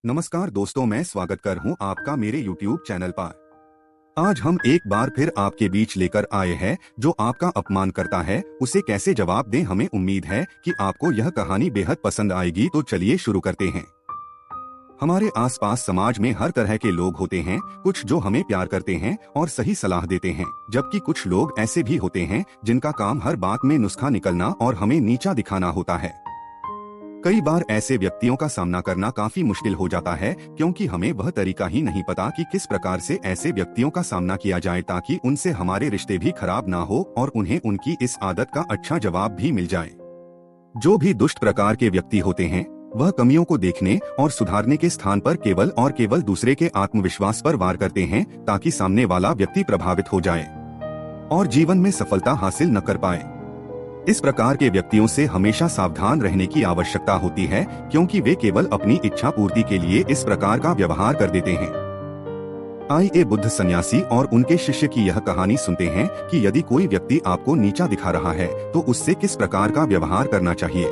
नमस्कार दोस्तों, मैं स्वागत कर हूं आपका मेरे YouTube चैनल पर। आज हम एक बार फिर आपके बीच लेकर आए हैं जो आपका अपमान करता है उसे कैसे जवाब दें। हमें उम्मीद है कि आपको यह कहानी बेहद पसंद आएगी, तो चलिए शुरू करते हैं। हमारे आसपास समाज में हर तरह के लोग होते हैं, कुछ जो हमें प्यार करते हैं और सही सलाह देते हैं, जबकि कुछ लोग ऐसे भी होते हैं जिनका काम हर बात में नुस्खा निकलना और हमें नीचा दिखाना होता है। कई बार ऐसे व्यक्तियों का सामना करना काफी मुश्किल हो जाता है, क्योंकि हमें वह तरीका ही नहीं पता कि किस प्रकार से ऐसे व्यक्तियों का सामना किया जाए ताकि उनसे हमारे रिश्ते भी खराब ना हो और उन्हें उनकी इस आदत का अच्छा जवाब भी मिल जाए। जो भी दुष्ट प्रकार के व्यक्ति होते हैं वह कमियों को देखने और सुधारने के स्थान पर केवल और केवल दूसरे के आत्मविश्वास पर वार करते हैं ताकि सामने वाला व्यक्ति प्रभावित हो जाए और जीवन में सफलता हासिल न कर पाए। इस प्रकार के व्यक्तियों से हमेशा सावधान रहने की आवश्यकता होती है, क्योंकि वे केवल अपनी इच्छा पूर्ति के लिए इस प्रकार का व्यवहार कर देते हैं। आइए बुद्ध सन्यासी और उनके शिष्य की यह कहानी सुनते हैं कि यदि कोई व्यक्ति आपको नीचा दिखा रहा है तो उससे किस प्रकार का व्यवहार करना चाहिए।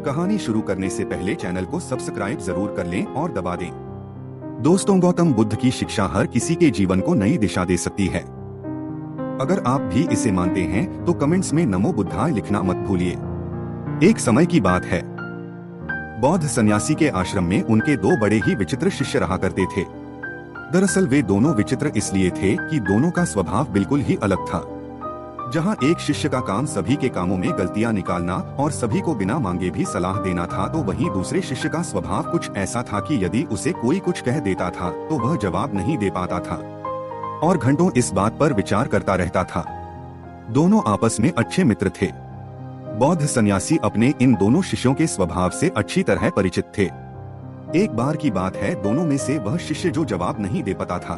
कहानी शुरू करने से पहले चैनल को सब्सक्राइब जरूर कर लें और दबा दें। दोस्तों, गौतम बुद्ध की शिक्षा हर किसी के जीवन को नई दिशा दे सकती है। अगर आप भी इसे मानते हैं तो कमेंट्स में नमो बुद्धाय लिखना मत भूलिए। एक समय की बात है, बौद्ध सन्यासी के आश्रम में उनके दो बड़े ही विचित्र शिष्य रहा करते थे। दरअसल वे दोनों विचित्र इसलिए थे कि दोनों का स्वभाव बिल्कुल ही अलग था। जहां एक शिष्य का काम सभी के कामों में गलतियां निकालना और सभी को बिना मांगे भी सलाह देना था, तो वहीं दूसरे शिष्य का स्वभाव कुछ ऐसा था कि यदि उसे कोई कुछ कह देता था तो वह जवाब नहीं दे पाता था और घंटों इस बात पर विचार करता रहता था। दोनों आपस में अच्छे मित्र थे। बौद्ध सन्यासी अपने इन दोनों शिष्यों के स्वभाव से अच्छी तरह परिचित थे। एक बार की बात है, दोनों में से वह शिष्य जो जवाब नहीं दे पाता था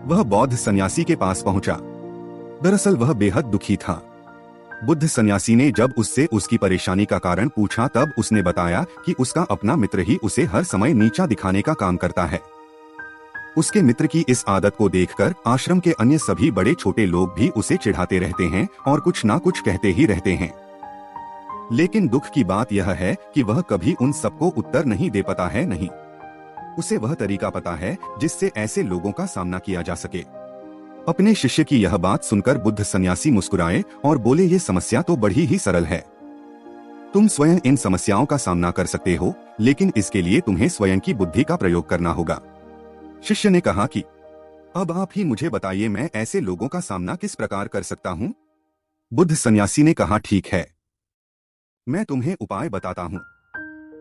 वह बौद्ध सन्यासी के पास पहुंचा। दरअसल वह बेहद दुखी था। बुद्ध सन्यासी ने जब उससे उसकी परेशानी का कारण पूछा तब उसने बताया कि उसका अपना मित्र ही उसे हर समय नीचा दिखाने का काम करता है। उसके मित्र की इस आदत को देखकर आश्रम के अन्य सभी बड़े छोटे लोग भी उसे चिढ़ाते रहते हैं और कुछ ना कुछ कहते ही रहते हैं। लेकिन दुख की बात यह है कि वह कभी उन सबको उत्तर नहीं दे पाता है। नहीं, उसे वह तरीका पता है जिससे ऐसे लोगों का सामना किया जा सके। अपने शिष्य की यह बात सुनकर बुद्ध सन्यासी मुस्कुराए और बोले, ये समस्या तो बड़ी ही सरल है। तुम स्वयं इन समस्याओं का सामना कर सकते हो, लेकिन इसके लिए तुम्हें स्वयं की बुद्धि का प्रयोग करना होगा। शिष्य ने कहा कि अब आप ही मुझे बताइए, मैं ऐसे लोगों का सामना किस प्रकार कर सकता हूँ। बुद्ध सन्यासी ने कहा, ठीक है, मैं तुम्हें उपाय बताता हूँ।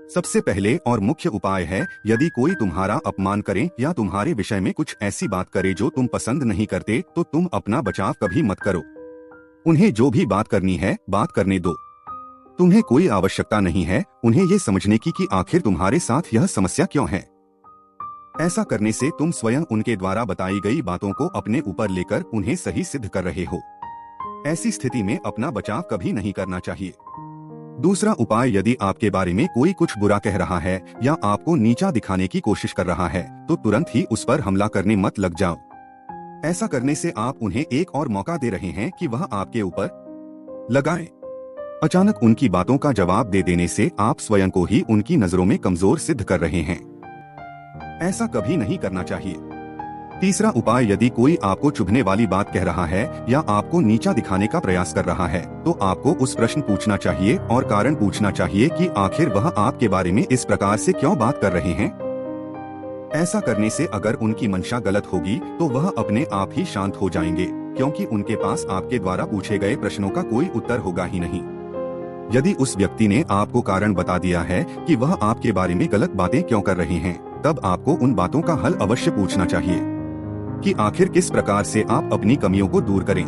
सबसे पहले और मुख्य उपाय है, यदि कोई तुम्हारा अपमान करे या तुम्हारे विषय में कुछ ऐसी बात करे जो तुम पसंद नहीं करते तो तुम अपना बचाव कभी मत करो। उन्हें जो भी बात करनी है बात करने दो। तुम्हें कोई आवश्यकता नहीं है उन्हें ये समझने की कि आखिर तुम्हारे साथ यह समस्या क्यों है। ऐसा करने से तुम स्वयं उनके द्वारा बताई गई बातों को अपने ऊपर लेकर उन्हें सही सिद्ध कर रहे हो। ऐसी स्थिति में अपना बचाव कभी नहीं करना चाहिए। दूसरा उपाय, यदि आपके बारे में कोई कुछ बुरा कह रहा है या आपको नीचा दिखाने की कोशिश कर रहा है तो तुरंत ही उस पर हमला करने मत लग जाओ। ऐसा करने से आप उन्हें एक और मौका दे रहे हैं कि वह आपके ऊपर लगाएं। अचानक उनकी बातों का जवाब दे देने से आप स्वयं को ही उनकी नजरों में कमजोर सिद्ध कर रहे हैं। ऐसा कभी नहीं करना चाहिए। तीसरा उपाय, यदि कोई आपको चुभने वाली बात कह रहा है या आपको नीचा दिखाने का प्रयास कर रहा है तो आपको उस प्रश्न पूछना चाहिए और कारण पूछना चाहिए कि आखिर वह आपके बारे में इस प्रकार से क्यों बात कर रहे हैं। ऐसा करने से अगर उनकी मंशा गलत होगी तो वह अपने आप ही शांत हो जाएंगे, क्योंकि उनके पास आपके द्वारा पूछे गए प्रश्नों का कोई उत्तर होगा ही नहीं। यदि उस व्यक्ति ने आपको कारण बता दिया है कि वह आपके बारे में गलत बातें क्यों कर रहे हैं, तब आपको उन बातों का हल अवश्य पूछना चाहिए कि आखिर किस प्रकार से आप अपनी कमियों को दूर करें।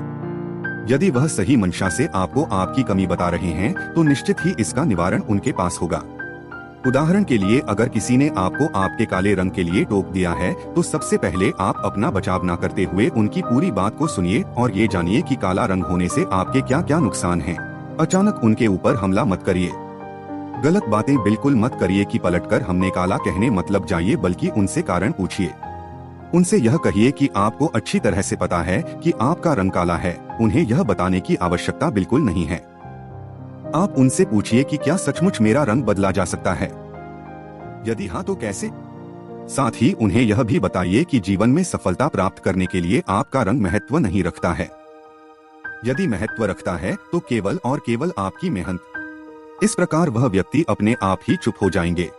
यदि वह सही मंशा से आपको आपकी कमी बता रहे हैं तो निश्चित ही इसका निवारण उनके पास होगा। उदाहरण के लिए, अगर किसी ने आपको आपके काले रंग के लिए टोक दिया है तो सबसे पहले आप अपना बचाव न करते हुए उनकी पूरी बात को सुनिए और ये जानिए कि काला रंग होने से आपके क्या क्या नुकसान हैं। अचानक उनके ऊपर हमला मत करिए। गलत बातें बिल्कुल मत करिए कि पलटकर हमने काला कहने मतलब जाइए, बल्कि उनसे कारण पूछिए। उनसे यह कहिए कि आपको अच्छी तरह से पता है कि आपका रंग काला है, उन्हें यह बताने की आवश्यकता बिल्कुल नहीं है। आप उनसे पूछिए कि क्या सचमुच मेरा रंग बदला जा सकता है, यदि हाँ तो कैसे। साथ ही उन्हें यह भी बताइए कि जीवन में सफलता प्राप्त करने के लिए आपका रंग महत्व नहीं रखता है। यदि महत्व रखता है तो केवल और केवल आपकी मेहनत। इस प्रकार वह व्यक्ति अपने आप ही चुप हो जाएंगे।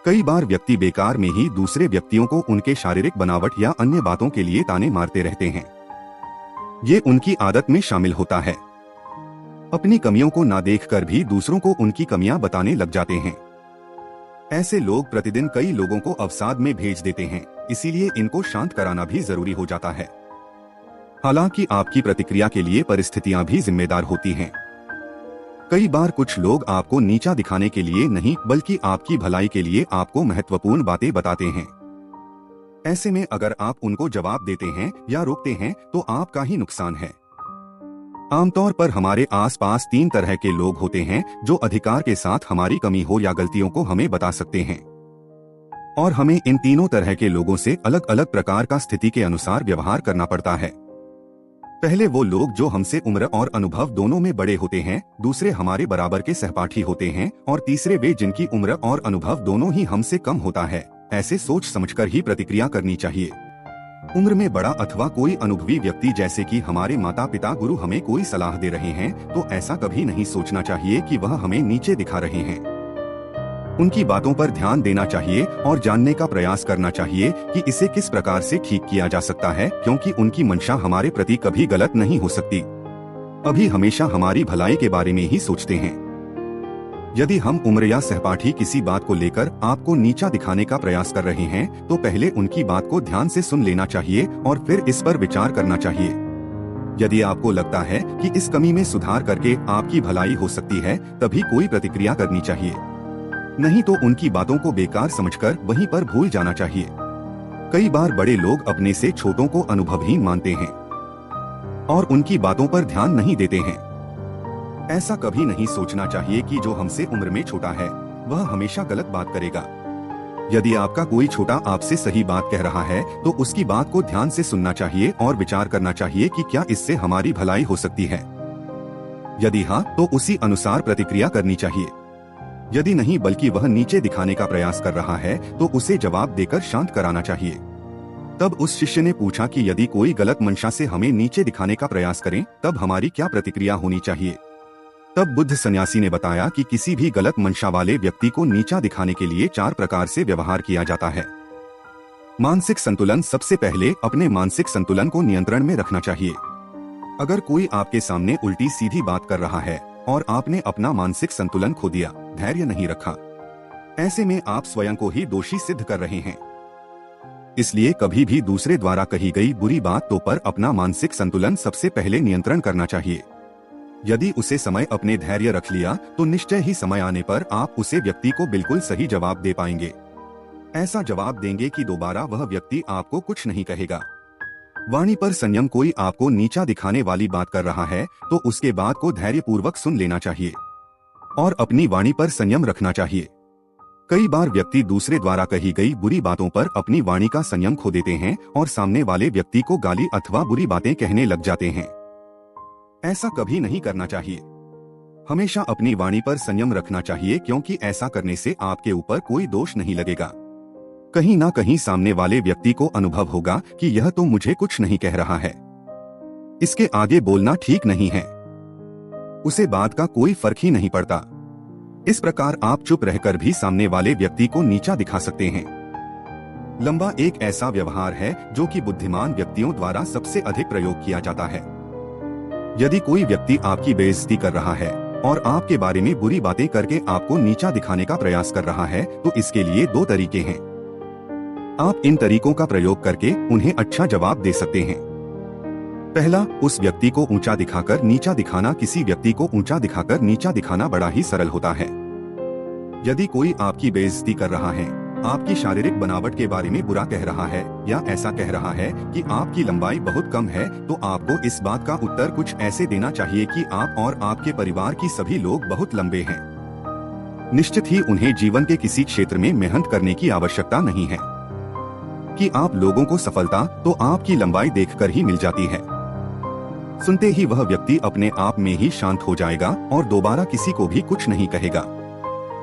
कई बार व्यक्ति बेकार में ही दूसरे व्यक्तियों को उनके शारीरिक बनावट या अन्य बातों के लिए ताने मारते रहते हैं। ये उनकी आदत में शामिल होता है। अपनी कमियों को ना देखकर भी दूसरों को उनकी कमियां बताने लग जाते हैं। ऐसे लोग प्रतिदिन कई लोगों को अवसाद में भेज देते हैं, इसीलिए इनको शांत कराना भी जरूरी हो जाता है। हालांकि आपकी प्रतिक्रिया के लिए परिस्थितियां भी जिम्मेदार होती हैं। कई बार कुछ लोग आपको नीचा दिखाने के लिए नहीं बल्कि आपकी भलाई के लिए आपको महत्वपूर्ण बातें बताते हैं। ऐसे में अगर आप उनको जवाब देते हैं या रोकते हैं तो आपका ही नुकसान है। आमतौर पर हमारे आसपास 3 तरह के लोग होते हैं जो अधिकार के साथ हमारी कमी हो या गलतियों को हमें बता सकते हैं, और हमें इन तीनों तरह के लोगों से अलग अलग प्रकार का स्थिति के अनुसार व्यवहार करना पड़ता है। पहले वो लोग जो हमसे उम्र और अनुभव दोनों में बड़े होते हैं, दूसरे हमारे बराबर के सहपाठी होते हैं, और तीसरे वे जिनकी उम्र और अनुभव दोनों ही हमसे कम होता है। ऐसे सोच समझकर ही प्रतिक्रिया करनी चाहिए। उम्र में बड़ा अथवा कोई अनुभवी व्यक्ति जैसे कि हमारे माता पिता गुरु हमें कोई सलाह दे रहे हैं तो ऐसा कभी नहीं सोचना चाहिए कि वह हमें नीचे दिखा रहे हैं। उनकी बातों पर ध्यान देना चाहिए और जानने का प्रयास करना चाहिए कि इसे किस प्रकार से ठीक किया जा सकता है, क्योंकि उनकी मंशा हमारे प्रति कभी गलत नहीं हो सकती। अभी हमेशा हमारी भलाई के बारे में ही सोचते हैं। यदि हम उम्र या सहपाठी किसी बात को लेकर आपको नीचा दिखाने का प्रयास कर रहे हैं तो पहले उनकी बात को ध्यान से सुन लेना चाहिए और फिर इस पर विचार करना चाहिए। यदि आपको लगता है कि इस कमी में सुधार करके आपकी भलाई हो सकती है तभी कोई प्रतिक्रिया करनी चाहिए, नहीं तो उनकी बातों को बेकार समझकर वहीं पर भूल जाना चाहिए। कई बार बड़े लोग अपने से छोटों को अनुभवहीन मानते हैं और उनकी बातों पर ध्यान नहीं देते हैं। ऐसा कभी नहीं सोचना चाहिए कि जो हमसे उम्र में छोटा है वह हमेशा गलत बात करेगा। यदि आपका कोई छोटा आपसे सही बात कह रहा है तो उसकी बात को ध्यान से सुनना चाहिए और विचार करना चाहिए कि क्या इससे हमारी भलाई हो सकती है। यदि हाँ तो उसी अनुसार प्रतिक्रिया करनी चाहिए। यदि नहीं बल्कि वह नीचे दिखाने का प्रयास कर रहा है तो उसे जवाब देकर शांत कराना चाहिए। तब उस शिष्य ने पूछा कि यदि कोई गलत मंशा से हमें नीचे दिखाने का प्रयास करे तब हमारी क्या प्रतिक्रिया होनी चाहिए। तब बुद्ध सन्यासी ने बताया कि किसी भी गलत मंशा वाले व्यक्ति को नीचा दिखाने के लिए 4 प्रकार से व्यवहार किया जाता है। मानसिक संतुलन। सबसे पहले अपने मानसिक संतुलन को नियंत्रण में रखना चाहिए। अगर कोई आपके सामने उल्टी सीधी बात कर रहा है और आपने अपना मानसिक संतुलन खो दिया, धैर्य नहीं रखा, ऐसे में आप स्वयं को ही दोषी सिद्ध कर रहे हैं। इसलिए कभी भी दूसरे द्वारा कही गई बुरी बातों पर अपना मानसिक संतुलन सबसे पहले नियंत्रण करना चाहिए। यदि उसे समय अपने धैर्य रख लिया तो निश्चय ही समय आने पर आप उसे व्यक्ति को बिल्कुल सही जवाब दे पाएंगे। ऐसा जवाब देंगे कि दोबारा वह व्यक्ति आपको कुछ नहीं कहेगा। वाणी पर संयम। कोई आपको नीचा दिखाने वाली बात कर रहा है तो उसके बात को धैर्यपूर्वक सुन लेना चाहिए और अपनी वाणी पर संयम रखना चाहिए। कई बार व्यक्ति दूसरे द्वारा कही गई बुरी बातों पर अपनी वाणी का संयम खो देते हैं और सामने वाले व्यक्ति को गाली अथवा बुरी बातें कहने लग जाते हैं। ऐसा कभी नहीं करना चाहिए। हमेशा अपनी वाणी पर संयम रखना चाहिए, क्योंकि ऐसा करने से आपके ऊपर कोई दोष नहीं लगेगा। कहीं ना कहीं सामने वाले व्यक्ति को अनुभव होगा कि यह तो मुझे कुछ नहीं कह रहा है, इसके आगे बोलना ठीक नहीं है, उसे बात का कोई फर्क ही नहीं पड़ता। इस प्रकार आप चुप रहकर भी सामने वाले व्यक्ति को नीचा दिखा सकते हैं। लंबा एक ऐसा व्यवहार है जो कि बुद्धिमान व्यक्तियों द्वारा सबसे अधिक प्रयोग किया जाता है। यदि कोई व्यक्ति आपकी बेइज्जती कर रहा है और आपके बारे में बुरी बातें करके आपको नीचा दिखाने का प्रयास कर रहा है तो इसके लिए 2 तरीके हैं। आप इन तरीकों का प्रयोग करके उन्हें अच्छा जवाब दे सकते हैं। पहला, उस व्यक्ति को ऊंचा दिखाकर नीचा दिखाना। किसी व्यक्ति को ऊंचा दिखाकर नीचा दिखाना बड़ा ही सरल होता है। यदि कोई आपकी बेइज्जती कर रहा है, आपकी शारीरिक बनावट के बारे में बुरा कह रहा है या ऐसा कह रहा है कि आपकी लंबाई बहुत कम है, तो आपको इस बात का उत्तर कुछ ऐसे देना चाहिए कि आप और आपके परिवार की सभी लोग बहुत लंबे हैं। निश्चित ही उन्हें जीवन के किसी क्षेत्र में मेहनत करने की आवश्यकता नहीं है कि आप लोगों को सफलता तो आपकी लंबाई देखकर ही मिल जाती है। सुनते ही वह व्यक्ति अपने आप में ही शांत हो जाएगा और दोबारा किसी को भी कुछ नहीं कहेगा।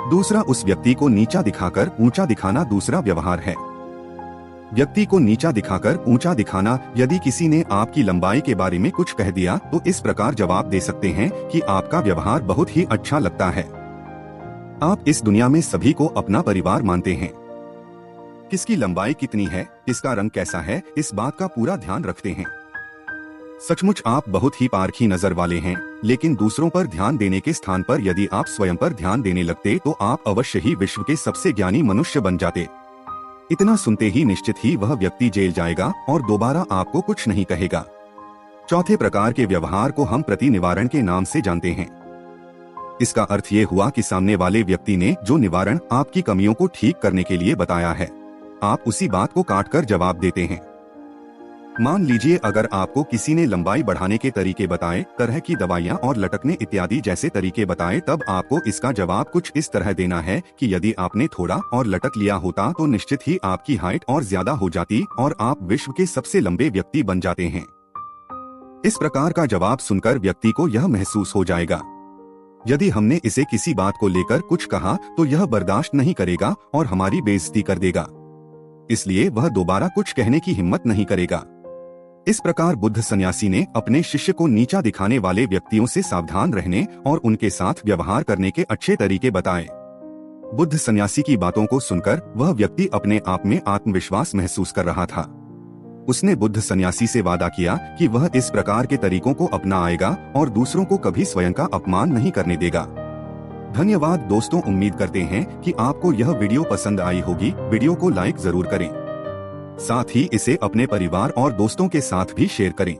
दूसरा, उस व्यक्ति को नीचा दिखाकर ऊंचा दिखाना दूसरा व्यवहार है। व्यक्ति को नीचा दिखाकर ऊंचा दिखाना। यदि किसी ने आपकी लंबाई के बारे में कुछ कह दिया तो इस प्रकार जवाब दे सकते हैं कि आपका व्यवहार बहुत ही अच्छा लगता है। आप इस दुनिया में सभी को अपना परिवार मानते हैं। किसकी लंबाई कितनी है, किसका रंग कैसा है, इस बात का पूरा ध्यान रखते हैं। सचमुच आप बहुत ही पारखी नजर वाले हैं, लेकिन दूसरों पर ध्यान देने के स्थान पर यदि आप स्वयं पर ध्यान देने लगते तो आप अवश्य ही विश्व के सबसे ज्ञानी मनुष्य बन जाते। इतना सुनते ही निश्चित ही वह व्यक्ति जेल जाएगा और दोबारा आपको कुछ नहीं कहेगा। चौथे प्रकार के व्यवहार को हम प्रति निवारण के नाम से जानते हैं। इसका अर्थ ये हुआ कि सामने वाले व्यक्ति ने जो निवारण आपकी कमियों को ठीक करने के लिए बताया है, आप उसी बात को काटकर जवाब देते हैं। मान लीजिए अगर आपको किसी ने लंबाई बढ़ाने के तरीके बताए, तरह की दवाइयाँ और लटकने इत्यादि जैसे तरीके बताए, तब आपको इसका जवाब कुछ इस तरह देना है कि यदि आपने थोड़ा और लटक लिया होता तो निश्चित ही आपकी हाइट और ज्यादा हो जाती और आप विश्व के सबसे लंबे व्यक्ति बन जाते हैं। इस प्रकार का जवाब सुनकर व्यक्ति को यह महसूस हो जाएगा, यदि हमने इसे किसी बात को लेकर कुछ कहा तो यह बर्दाश्त नहीं करेगा और हमारी बेइज्जती कर देगा, इसलिए वह दोबारा कुछ कहने की हिम्मत नहीं करेगा। इस प्रकार बुद्ध सन्यासी ने अपने शिष्य को नीचा दिखाने वाले व्यक्तियों से सावधान रहने और उनके साथ व्यवहार करने के अच्छे तरीके बताए। बुद्ध सन्यासी की बातों को सुनकर वह व्यक्ति अपने आप में आत्मविश्वास महसूस कर रहा था। उसने बुद्ध सन्यासी से वादा किया कि वह इस प्रकार के तरीकों को अपना आएगा और दूसरों को कभी स्वयं का अपमान नहीं करने देगा। धन्यवाद दोस्तों, उम्मीद करते हैं कि आपको यह वीडियो पसंद आई होगी। वीडियो को लाइक जरूर करें, साथ ही इसे अपने परिवार और दोस्तों के साथ भी शेयर करें।